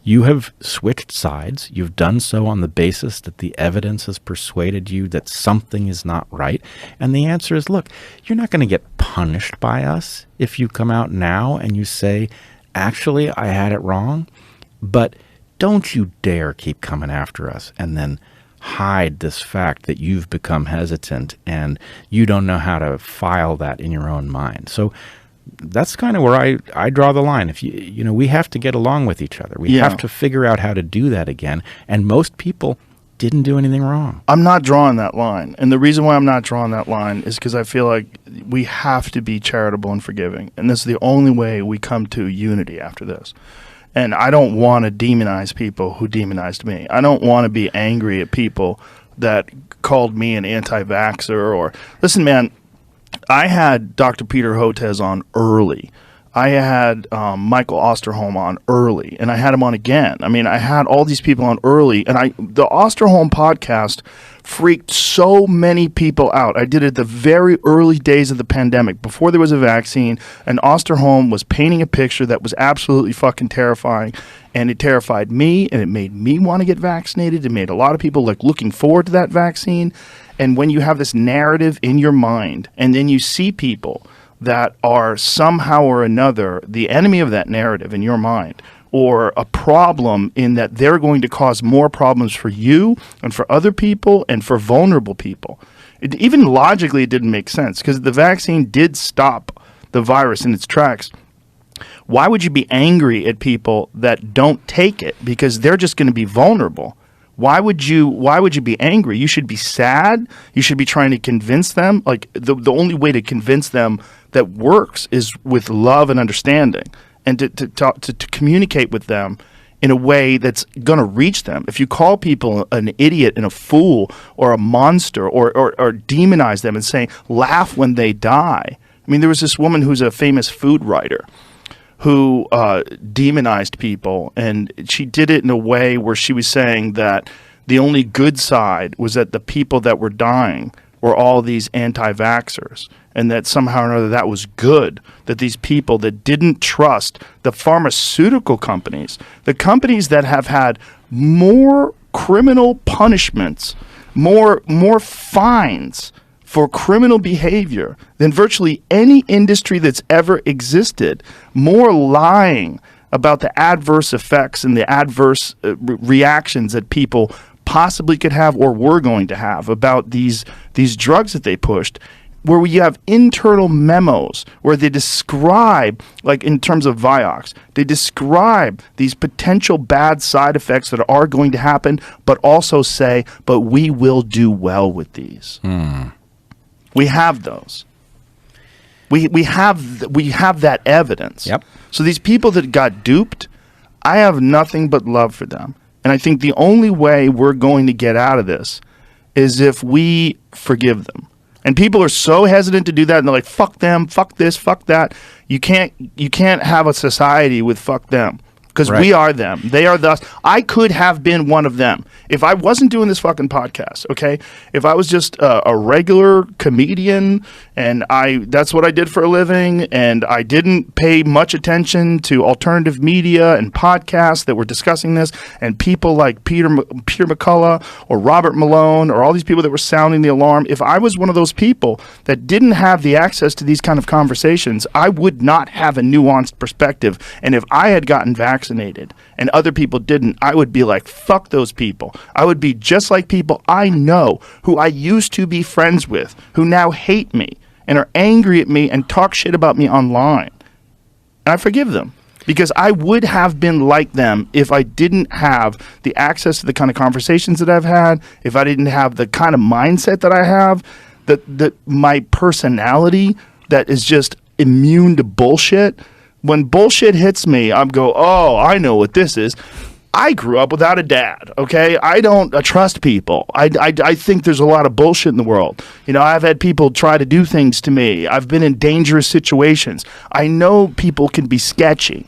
You have switched sides. You've done so on the basis that the evidence has persuaded you that something is not right. And the answer is, look, you're not going to get punished by us if you come out now and you say, actually, I had it wrong, but don't you dare keep coming after us and then hide this fact that you've become hesitant and you don't know how to file that in your own mind. So that's kind of where I draw the line. If we have to get along with each other. We have to figure out how to do that again. And most people didn't do anything wrong. I'm not drawing that line. And the reason why I'm not drawing that line is because I feel like we have to be charitable and forgiving. And this is the only way we come to unity after this. And I don't want to demonize people who demonized me. I don't want to be angry at people that called me an anti-vaxxer or, listen, man, I had Dr. Peter Hotez on early. I had Michael Osterholm on early, and I had him on again. I mean, I had all these people on early, and the Osterholm podcast freaked so many people out. I did it the very early days of the pandemic, before there was a vaccine, and Osterholm was painting a picture that was absolutely fucking terrifying, and it terrified me, and it made me want to get vaccinated. It made a lot of people looking forward to that vaccine. And when you have this narrative in your mind, and then you see people that are somehow or another the enemy of that narrative in your mind, or a problem in that they're going to cause more problems for you and for other people and for vulnerable people. Even logically, it didn't make sense because the vaccine did stop the virus in its tracks. Why would you be angry at people that don't take it because they're just going to be vulnerable? Why would you be angry? You should be sad. You should be trying to convince them. Like the only way to convince them that works is with love and understanding, and to communicate with them in a way that's going to reach them. If you call people an idiot and a fool or a monster or demonize them and say, laugh when they die. I mean, there was this woman who's a famous food writer who demonized people, and she did it in a way where she was saying that the only good side was that the people that were dying were all these anti-vaxxers, and that somehow or another that was good, that these people that didn't trust the pharmaceutical companies, the companies that have had more criminal punishments, more fines for criminal behavior than virtually any industry that's ever existed, more lying about the adverse effects and the adverse reactions that people possibly could have or were going to have about these drugs that they pushed, where we have internal memos where they describe, like in terms of Vioxx, they describe these potential bad side effects that are going to happen, but also say, but we will do well with these. We have those. We have that evidence. Yep. So these people that got duped, I have nothing but love for them. And I think the only way we're going to get out of this is if we forgive them. And people are so hesitant to do that, and they're like, fuck them, fuck this, fuck that. You can't have a society with fuck them. Because we are them. They are us. I could have been one of them. If I wasn't doing this fucking podcast, okay? If I was just a regular comedian and that's what I did for a living, and I didn't pay much attention to alternative media and podcasts that were discussing this, and people like Peter McCullough or Robert Malone or all these people that were sounding the alarm, if I was one of those people that didn't have the access to these kind of conversations, I would not have a nuanced perspective. And if I had gotten vaccinated and other people didn't, I would be like, fuck those people. I would be just like people I know who I used to be friends with, who now hate me and are angry at me and talk shit about me online. And I forgive them because I would have been like them if I didn't have the access to the kind of conversations that I've had, if I didn't have the kind of mindset that I have, that my personality that is just immune to bullshit. When bullshit hits me, I go, oh, I know what this is. I grew up without a dad, okay? I don't trust people. I think there's a lot of bullshit in the world. You know, I've had people try to do things to me. I've been in dangerous situations. I know people can be sketchy.